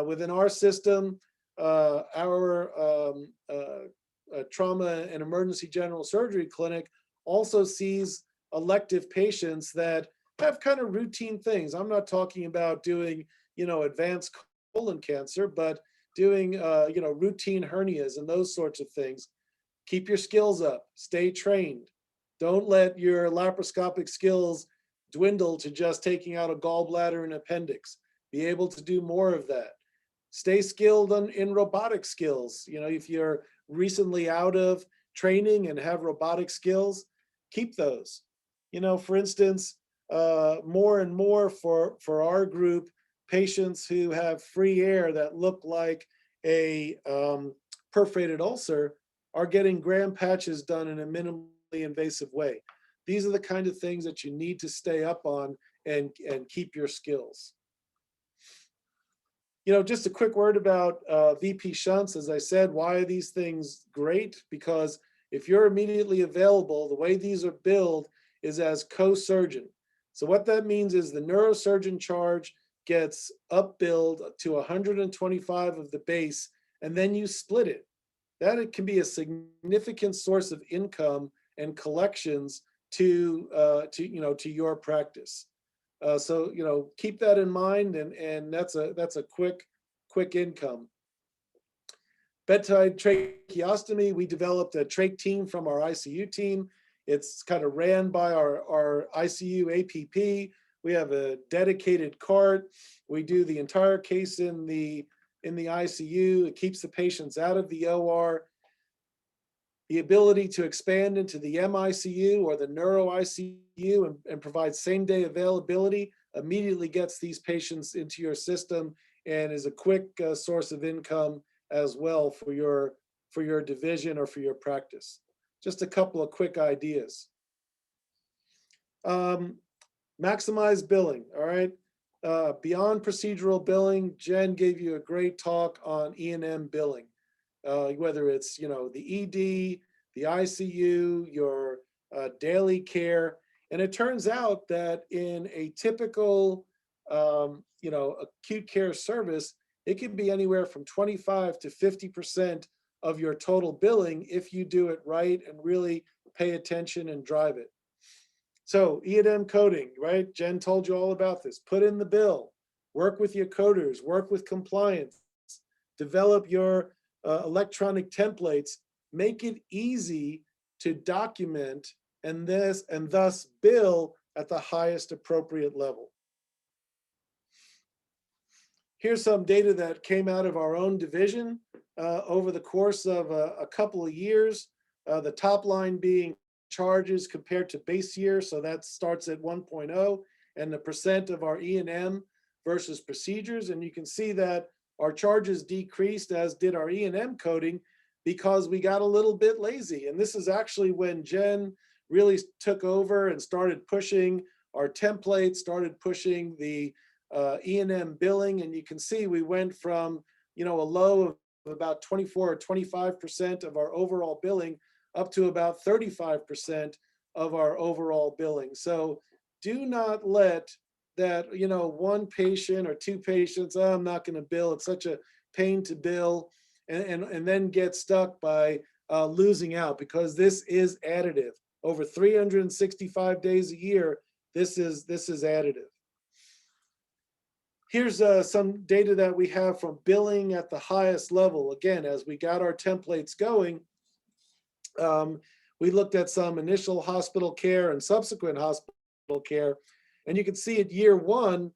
Within our system, our trauma and emergency general surgery clinic also sees elective patients that have kind of routine things. I'm not talking about doing, advanced colon cancer, but doing, routine hernias and those sorts of things. Keep your skills up, stay trained. Don't let your laparoscopic skills dwindle to just taking out a gallbladder and appendix. Be able to do more of that. Stay skilled in robotic skills. If you're recently out of training and have robotic skills, keep those. For instance, more and more for our group, patients who have free air that look like a perforated ulcer are getting Graham patches done in a minimally invasive way. These are the kind of things that you need to stay up on and keep your skills. Just a quick word about VP shunts. As I said, why are these things great? Because if you're immediately available, the way these are billed is as co-surgeon. So what that means is the neurosurgeon charge gets up-billed to 125 of the base, and then you split it. That it can be a significant source of income and collections to your practice. So keep that in mind, and that's a quick income. Bedtide tracheostomy, we developed a trach team from our ICU team. It's kind of ran by our ICU APP. We have a dedicated cart. We do the entire case in the ICU. It keeps the patients out of the OR. The ability to expand into the MICU or the neuro ICU and provide same-day availability immediately gets these patients into your system and is a quick source of income as well for your division or for your practice. Just a couple of quick ideas. Maximize billing, all right? Beyond procedural billing, Jen gave you a great talk on E&M billing, whether it's, the ED, the ICU, your daily care. And it turns out that in a typical, acute care service, it can be anywhere from 25 to 50% of your total billing if you do it right and really pay attention and drive it. So E&M coding, right? Jen told you all about this. Put in the bill, work with your coders, work with compliance, develop your electronic templates, make it easy to document and thus bill at the highest appropriate level. Here's some data that came out of our own division over the course of a couple of years. The top line being charges compared to base year, so that starts at 1.0, and the percent of our E&M versus procedures. And you can see that our charges decreased, as did our E&M coding, because we got a little bit lazy. And this is actually when Jen really took over and started pushing our templates, started pushing the E&M billing. And you can see we went from, a low of about 24 or 25% of our overall billing up to about 35% of our overall billing. So do not let that, one patient or two patients, oh, I'm not going to bill, it's such a pain to bill, and then get stuck by losing out, because this is additive. Over 365 days a year, this is additive. Here's some data that we have from billing at the highest level. Again, as we got our templates going, we looked at some initial hospital care and subsequent hospital care. And you can see at year one,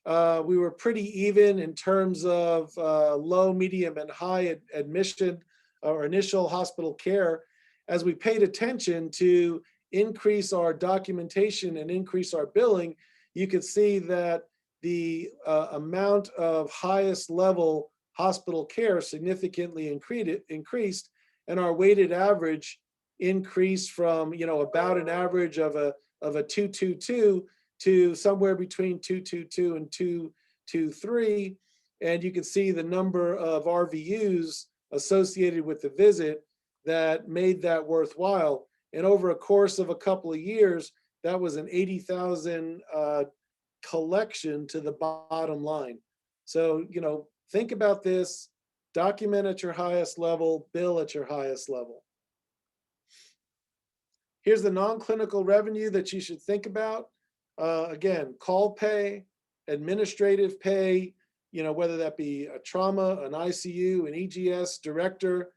we were pretty even in terms of low, medium, and high admission or initial hospital care. As we paid attention to increase our documentation and increase our billing, you could see that the amount of highest level hospital care significantly increased, and our weighted average increased from, about an average of a 222 to somewhere between 222 and 223. And you can see the number of RVUs associated with the visit that made that worthwhile. And over a course of a couple of years, that was an 80,000 collection to the bottom line. So, think about this, document at your highest level, bill at your highest level. Here's the non-clinical revenue that you should think about. Again, call pay, administrative pay, whether that be a trauma, an ICU, an EGS director,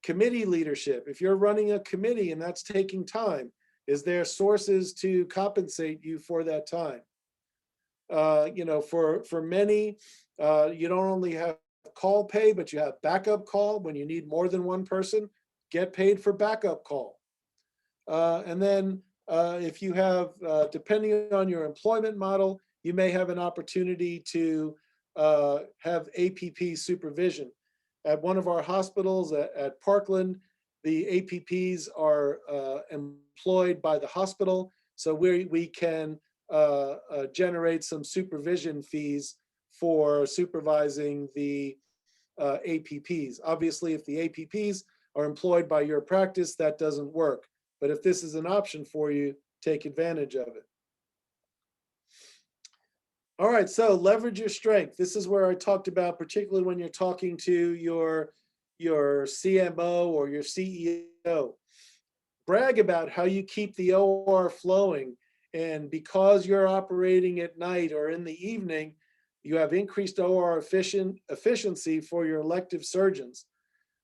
committee leadership. If you're running a committee and that's taking time, is there sources to compensate you for that time? For many, you don't only have call pay, but you have backup call. When you need more than one person, get paid for backup call. And then if you have, depending on your employment model, you may have an opportunity to have APP supervision. At one of our hospitals at Parkland, the APPs are employed by the hospital, so we can generate some supervision fees for supervising the APPs. Obviously, if the APPs are employed by your practice, that doesn't work. But if this is an option for you, take advantage of it. All right, so leverage your strength. This is where I talked about, particularly when you're talking to your CMO or your CEO. Brag about how you keep the OR flowing. And because you're operating at night or in the evening, you have increased OR efficiency for your elective surgeons.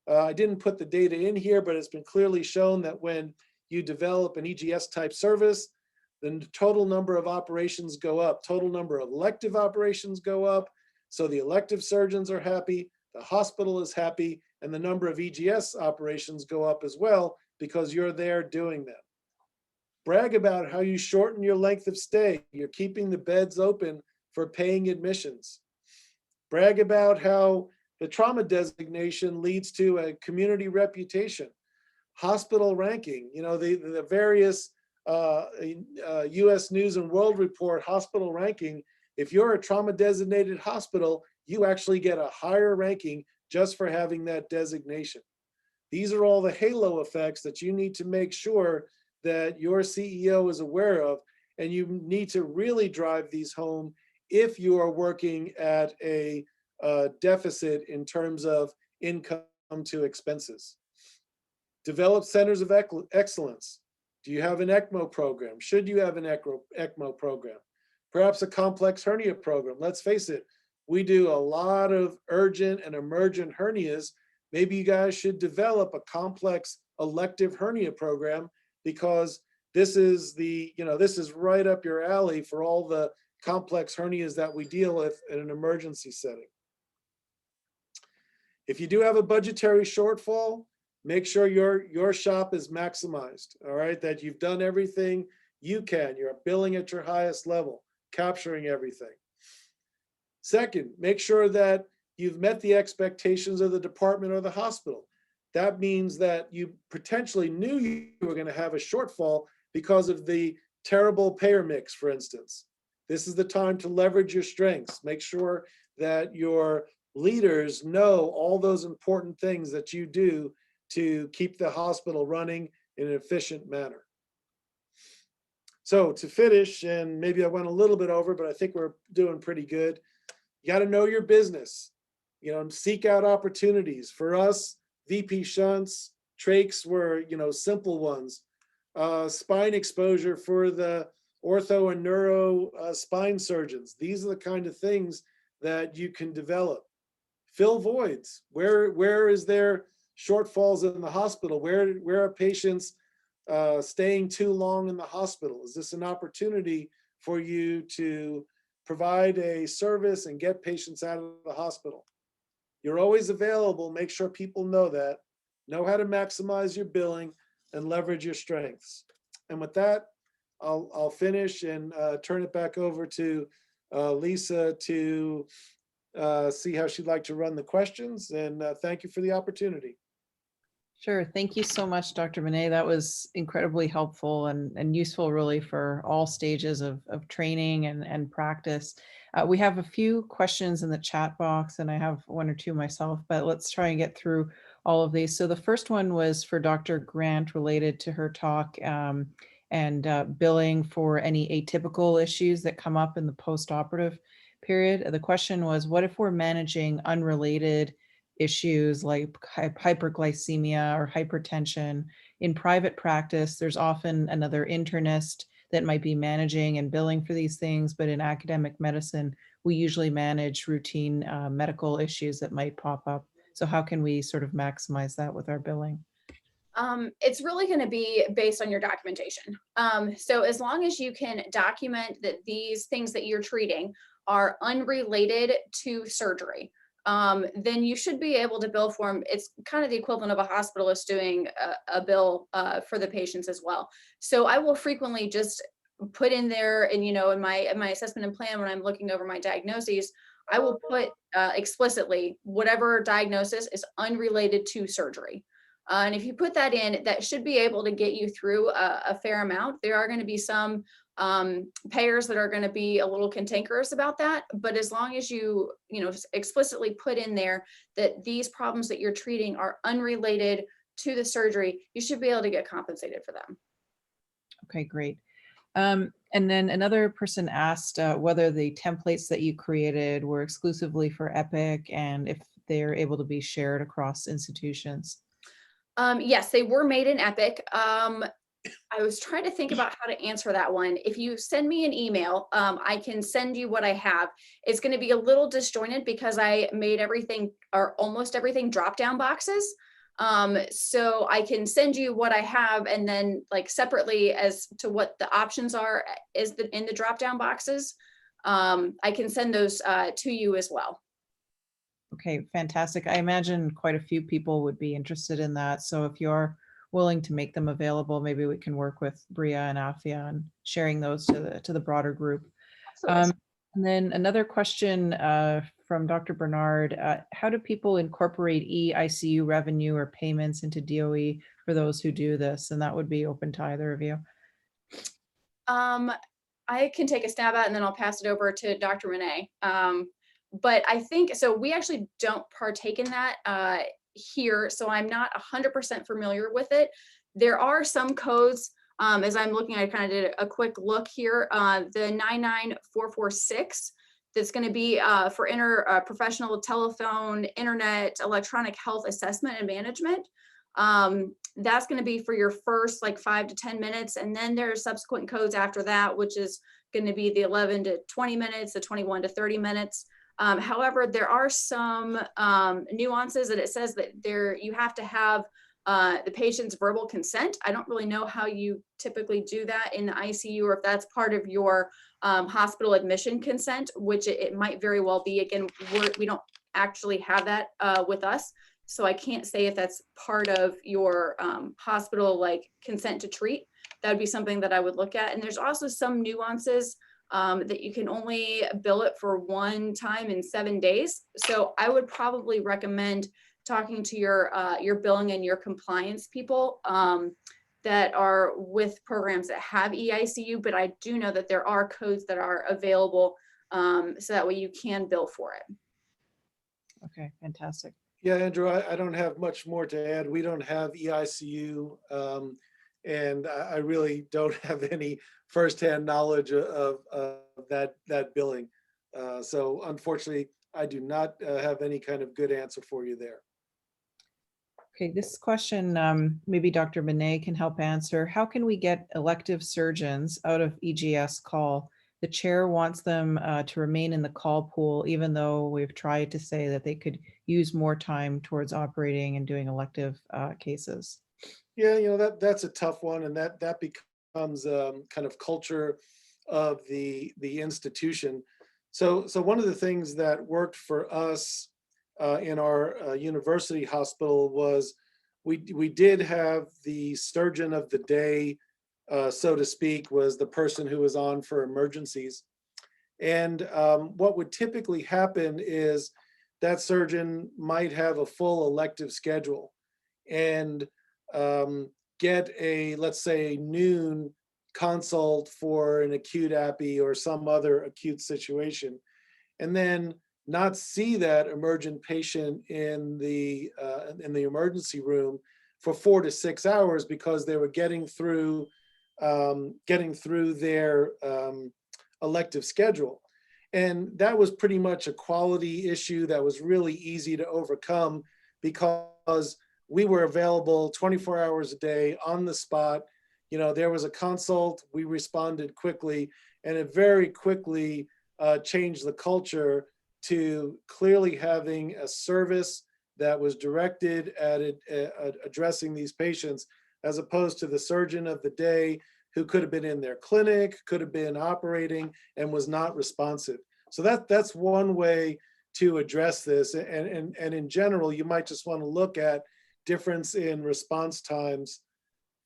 I didn't put the data in here, but it's been clearly shown that when you develop an EGS type service, the total number of operations go up, total number of elective operations go up. So the elective surgeons are happy, the hospital is happy, and the number of EGS operations go up as well because you're there doing them. Brag about how you shorten your length of stay. You're keeping the beds open for paying admissions. Brag about how The trauma designation leads to a community reputation, hospital ranking, the various US News and World Report hospital ranking. If you're a trauma designated hospital, you actually get a higher ranking just for having that designation. These are all the halo effects that you need to make sure that your CEO is aware of, and you need to really drive these home if you are working at a deficit in terms of income to expenses. Develop centers of excellence. Do you have an ECMO program? Should you have an ECMO program? Perhaps a complex hernia program. Let's face it, we do a lot of urgent and emergent hernias. Maybe you guys should develop a complex elective hernia program, because this is right up your alley for all the complex hernias that we deal with in an emergency setting. If you do have a budgetary shortfall, make sure your shop is maximized, all right? That you've done everything you can. You're billing at your highest level, capturing everything. Second, make sure that you've met the expectations of the department or the hospital. That means that you potentially knew you were going to have a shortfall because of the terrible payer mix, for instance. This is the time to leverage your strengths. Make sure that your leaders know all those important things that you do to keep the hospital running in an efficient manner. So to finish, and maybe I went a little bit over, but I think we're doing pretty good. You got to know your business, seek out opportunities. For us, VP Shunts, trachs were, simple ones. Spine exposure for the ortho and neuro spine surgeons. These are the kind of things that you can develop. Fill voids. Where is there shortfalls in the hospital? Where are patients staying too long in the hospital? Is this an opportunity for you to provide a service and get patients out of the hospital? You're always available. Make sure people know that. Know how to maximize your billing and leverage your strengths. And with that, I'll finish and turn it back over to Lisa to see how she'd like to run the questions. And thank you for the opportunity. Sure. Thank you so much, Dr. Minei. That was incredibly helpful and useful really for all stages of training and practice. We have a few questions in the chat box, and I have one or two myself, but let's try and get through all of these. So the first one was for Dr. Grant related to her talk and billing for any atypical issues that come up in the post-operative period. The question was, what if we're managing unrelated issues like hyperglycemia or hypertension in private practice? There's often another internist that might be managing and billing for these things, but in academic medicine, we usually manage routine medical issues that might pop up. So how can we sort of maximize that with our billing? It's really going to be based on your documentation. So as long as you can document that these things that you're treating are unrelated to surgery, then you should be able to bill for them. It's kind of the equivalent of a hospitalist doing a bill for the patients as well. So I will frequently just put in there, and in my assessment and plan, when I'm looking over my diagnoses, I will put explicitly whatever diagnosis is unrelated to surgery. And if you put that in, that should be able to get you through a fair amount. There are going to be some payers that are going to be a little cantankerous about that, but as long as you explicitly put in there that these problems that you're treating are unrelated to the surgery, you should be able to get compensated for them. Okay, great. And then another person asked whether the templates that you created were exclusively for Epic and if they're able to be shared across institutions. Yes, they were made in Epic. I was trying to think about how to answer that one. If you send me an email, I can send you what I have. It's going to be a little disjointed because I made everything or almost everything drop-down boxes. So I can send you what I have, and then like separately as to what the options are in the drop-down boxes. I can send those to you as well. Okay, fantastic. I imagine quite a few people would be interested in that. So if you're willing to make them available, maybe we can work with Bria and Afia on sharing those to the broader group. And then another question from Dr. Bernard. How do people incorporate E-ICU revenue or payments into DOE for those who do this? And that would be open to either of you. I can take a stab at it and then I'll pass it over to Dr. Minei. But I think, so we actually don't partake in that here, so I'm not 100% familiar with it. There are some codes, as I'm looking, I kind of did a quick look here, the 99446, that's going to be for professional telephone, internet, electronic health assessment and management. That's going to be for your first like 5 to 10 minutes. And then there's subsequent codes after that, which is going to be the 11 to 20 minutes, the 21 to 30 minutes. However, there are some nuances that it says that you have to have the patient's verbal consent. I don't really know how you typically do that in the ICU, or if that's part of your hospital admission consent, which it might very well be. Again, we don't actually have that with us. So I can't say if that's part of your hospital like consent to treat. That would be something that I would look at. And there's also some nuances that you can only bill it for one time in 7 days. So I would probably recommend talking to your billing and your compliance people that are with programs that have E-ICU, but I do know that there are codes that are available so that way you can bill for it. Okay, fantastic. Yeah, Andrew, I don't have much more to add. We don't have E-ICU, and I really don't have any firsthand knowledge of that billing. So unfortunately, I do not have any kind of good answer for you there. Okay, this question, maybe Dr. Minei can help answer. How can we get elective surgeons out of EGS call? The chair wants them to remain in the call pool, even though we've tried to say that they could use more time towards operating and doing elective cases. Yeah, that's a tough one, and that becomes kind of culture of the institution. So one of the things that worked for us in our university hospital was we did have the surgeon of the day, so to speak, was the person who was on for emergencies. And what would typically happen is that surgeon might have a full elective schedule and get a, let's say, noon consult for an acute appy or some other acute situation, and then not see that emergent patient in the emergency room for 4 to 6 hours because they were getting through their elective schedule. And that was pretty much a quality issue that was really easy to overcome because we were available 24 hours a day on the spot. There was a consult, we responded quickly, and it very quickly changed the culture to clearly having a service that was directed at addressing these patients, as opposed to the surgeon of the day who could have been in their clinic, could have been operating, and was not responsive. So that's one way to address this. And in general, you might just want to look at difference in response times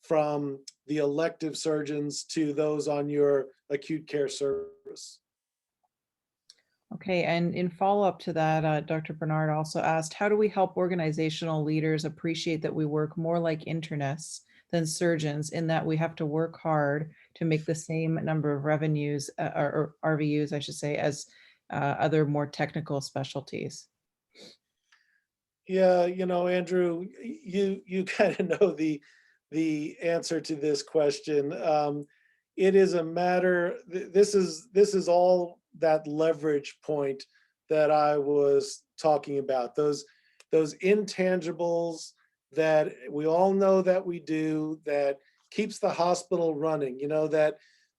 from the elective surgeons to those on your acute care service. Okay, and in follow-up to that, Dr. Bernard also asked, how do we help organizational leaders appreciate that we work more like internists than surgeons, in that we have to work hard to make the same number of revenues or RVUs, I should say, as other more technical specialties? Yeah, Andrew, you kind of know the answer to this question. It is a matter, this is all that leverage point that I was talking about, those intangibles that we all know that we do, that keeps the hospital running,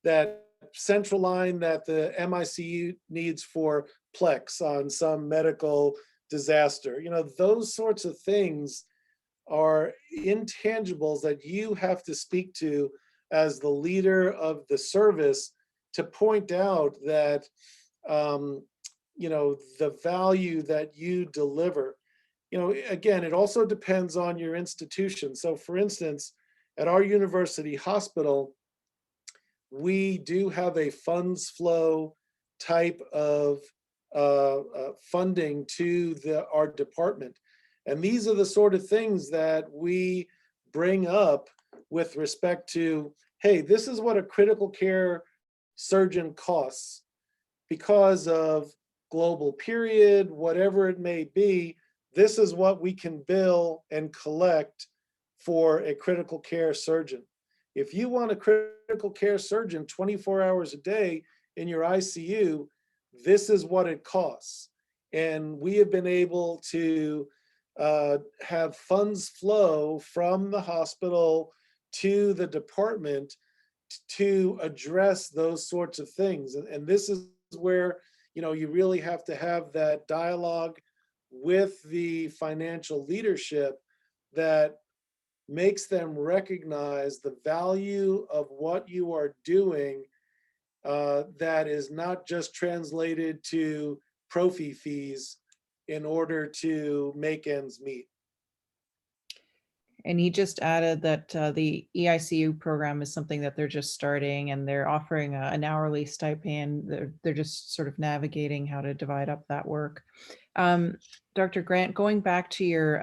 that central line that the MICU needs for Plex on some medical disaster. Those sorts of things are intangibles that you have to speak to as the leader of the service to point out that, the value that you deliver. Again, it also depends on your institution. So for instance, at our university hospital, we do have a funds flow type of funding to our department. And these are the sort of things that we bring up with respect to, hey, this is what a critical care surgeon costs because of global period, whatever it may be. This is what we can bill and collect for a critical care surgeon. If you want a critical care surgeon 24 hours a day in your ICU, this is what it costs. And we have been able to have funds flow from the hospital to the department to address those sorts of things. And this is where, you know, you really have to have that dialogue with the financial leadership that makes them recognize the value of what you are doing, that is not just translated to prophy fees in order to make ends meet. And he just added that the E-Icu program is something that they're just starting, and they're offering an hourly stipend. They're just sort of navigating how to divide up that work. Dr. Grant, going back to your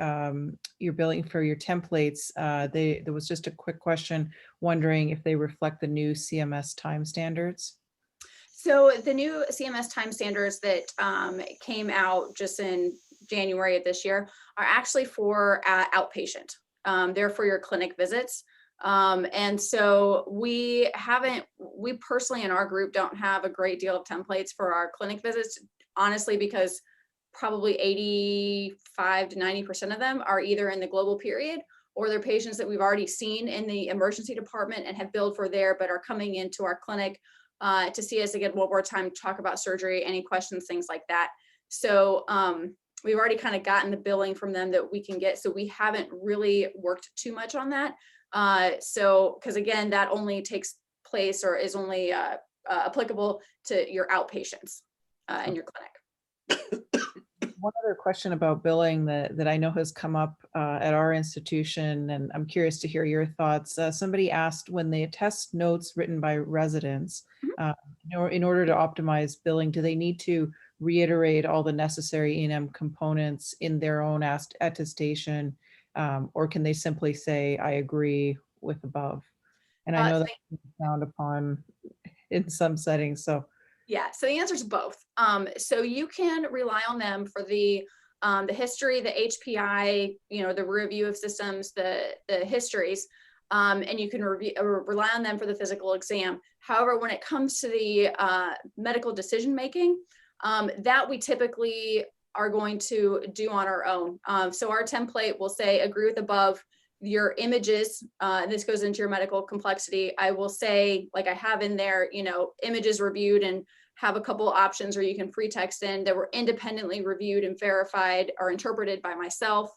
billing for your templates, there was just a quick question wondering if they reflect the new CMS time standards. So the new CMS time standards that came out just in January of this year are actually for outpatient. They're for your clinic visits. And so we personally in our group don't have a great deal of templates for our clinic visits, honestly, because probably 85 to 90% of them are either in the global period or they're patients that we've already seen in the emergency department and have billed for there, but are coming into our clinic to see us again one more time, talk about surgery, any questions, things like that. So we've already kind of gotten the billing from them that we can get. So we haven't really worked too much on that. So, because again, that only takes place or is only applicable to your outpatients in your clinic. One other question about billing that I know has come up at our institution, and I'm curious to hear your thoughts. Somebody asked, when they attest notes written by residents, in order to optimize billing, do they need to reiterate all the necessary E&M components in their own attestation, or can they simply say, I agree with above? And I know that's frowned upon in some settings, so. Yeah, so the answer is both. So you can rely on them for the history, the HPI, the review of systems, the histories, and you can rely on them for the physical exam. However, when it comes to the medical decision making, that we typically are going to do on our own. So our template will say, agree with above. Your images, and this goes into your medical complexity, I will say, like I have in there, images reviewed, and have a couple of options where you can free text in that were independently reviewed and verified or interpreted by myself.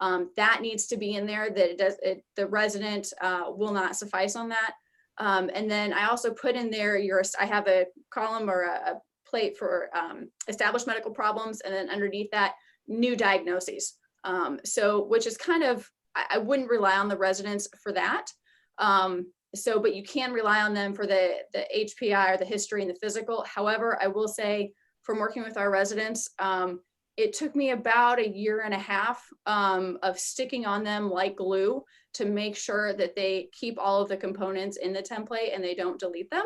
That needs to be in there, that the resident will not suffice on that. And then I also put in there I have a column or a plate for established medical problems, and then underneath that, new diagnoses. So which is kind of, I wouldn't rely on the residents for that. But you can rely on them for the HPI or the history and the physical. However, I will say, from working with our residents, it took me about 1.5 years of sticking on them like glue to make sure that they keep all of the components in the template and they don't delete them,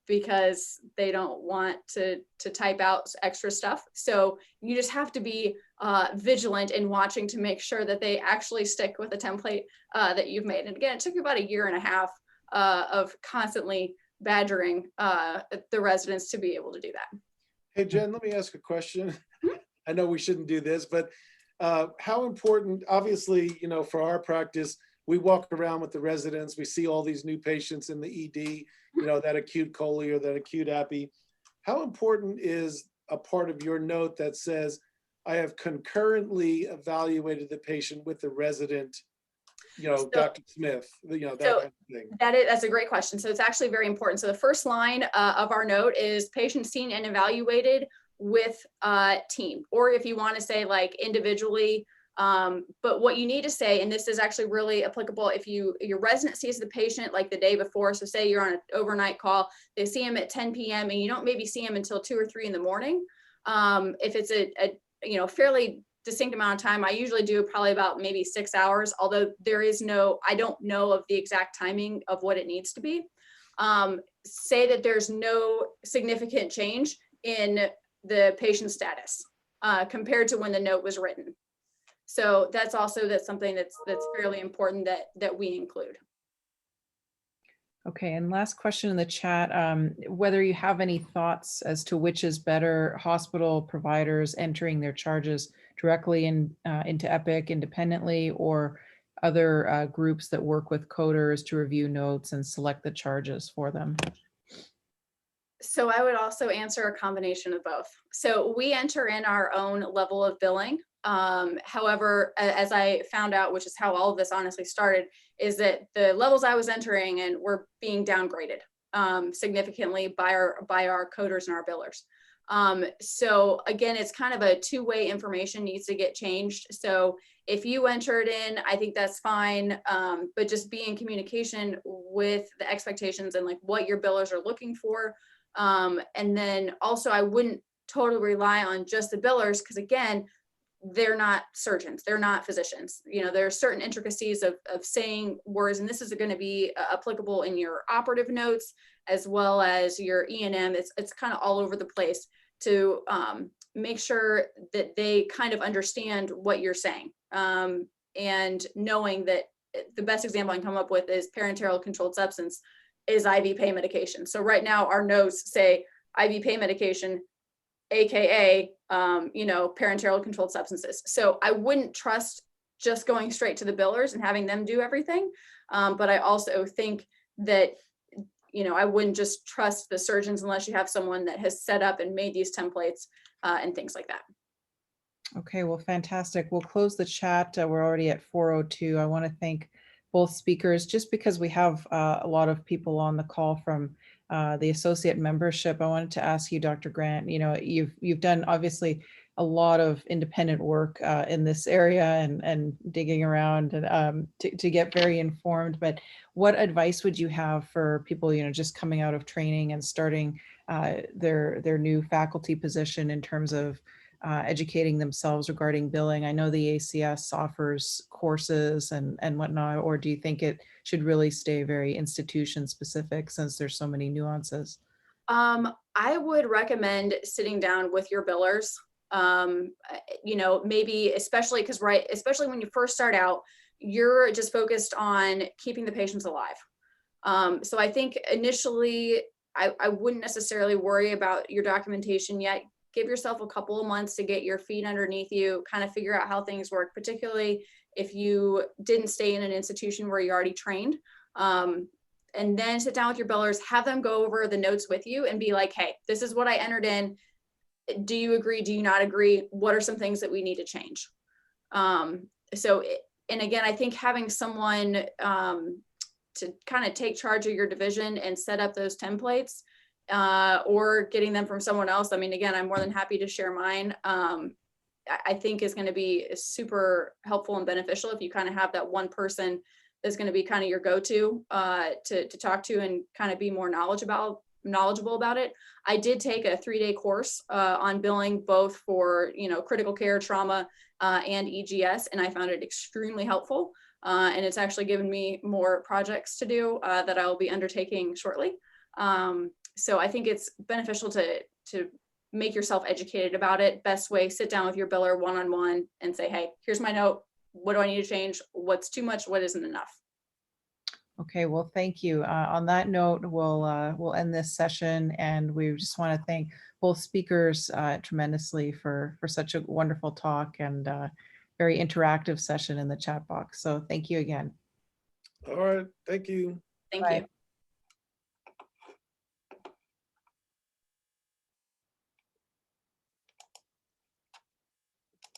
because they don't want to type out extra stuff. So you just have to be vigilant in watching to make sure that they actually stick with the template that you've made. And again, it took me about 1.5 years of constantly badgering the residents to be able to do that. Hey, Jen, let me ask a question. I know we shouldn't do this, but how important, obviously, for our practice, we walk around with the residents, we see all these new patients in the ED, that acute chole or that acute appy. How important is a part of your note that says, I have concurrently evaluated the patient with the resident, Dr. Smith, that kind of thing? That's a great question. So it's actually very important. So the first line of our note is patient seen and evaluated with team, or if you want to say like individually But what you need to say, and this is actually really applicable if your resident sees the patient like the day before. So say you're on an overnight call, they see him at 10 p.m. and you don't maybe see him until 2 or 3 in the morning. If it's a fairly distinct amount of time, I usually do probably about maybe 6 hours, although I don't know of the exact timing of what it needs to be. Say that there's no significant change in the patient's status compared to when the note was written. So that's something that's fairly important that we include. Okay, and last question in the chat, whether you have any thoughts as to which is better, hospital providers entering their charges directly into Epic independently, or other groups that work with coders to review notes and select the charges for them? So I would also answer a combination of both. So we enter in our own level of billing. However, as I found out, which is how all of this honestly started, is that the levels I was entering in were being downgraded significantly by our coders and our billers. So again, it's kind of a two-way information needs to get changed. So if you enter it in, I think that's fine, but just be in communication with the expectations and like what your billers are looking for. And then also I wouldn't totally rely on just the billers, because again, they're not surgeons, they're not physicians. There are certain intricacies of saying words, and this is going to be applicable in your operative notes as well as your E&M. It's kind of all over the place to make sure that they kind of understand what you're saying. And knowing that the best example I can come up with is parenteral controlled substance is IV pain medication. So right now our notes say IV pain medication, AKA, parenteral controlled substances. So I wouldn't trust just going straight to the billers and having them do everything. But I also think that, I wouldn't just trust the surgeons unless you have someone that has set up and made these templates and things like that. Okay, well, fantastic. We'll close the chat. We're already at 4:02. I want to thank both speakers, just because we have a lot of people on the call from the associate membership. I wanted to ask you, Dr. Grant, you've done obviously a lot of independent work in this area and digging around and to get very informed, but what advice would you have for people, just coming out of training and starting their new faculty position in terms of educating themselves regarding billing? I know the ACS offers courses and whatnot, or do you think it should really stay very institution specific since there's so many nuances? I would recommend sitting down with your billers, maybe especially especially when you first start out, you're just focused on keeping the patients alive. So I think initially I wouldn't necessarily worry about your documentation yet. Give yourself a couple of months to get your feet underneath you, kind of figure out how things work, particularly if you didn't stay in an institution where you already trained. And then sit down with your billers, have them go over the notes with you and be like, hey, this is what I entered in. Do you agree? Do you not agree? What are some things that we need to change? And again, I think having someone to kind of take charge of your division and set up those templates, or getting them from someone else. I mean, again, I'm more than happy to share mine. I think is going to be super helpful and beneficial if you kind of have that one person that's going to be kind of your go-to to talk to and kind of be more knowledgeable about it. I did take a 3-day course on billing, both for critical care, trauma, and EGS, and I found it extremely helpful. And it's actually given me more projects to do that I will be undertaking shortly. So I think it's beneficial to make yourself educated about it. Best way, sit down with your biller one-on-one and say, hey, here's my note. What do I need to change? What's too much? What isn't enough? Okay, well, thank you. On that note, we'll end this session, and we just want to thank both speakers tremendously for such a wonderful talk and very interactive session in the chat box. So thank you again. All right, thank you. Thank Bye. you.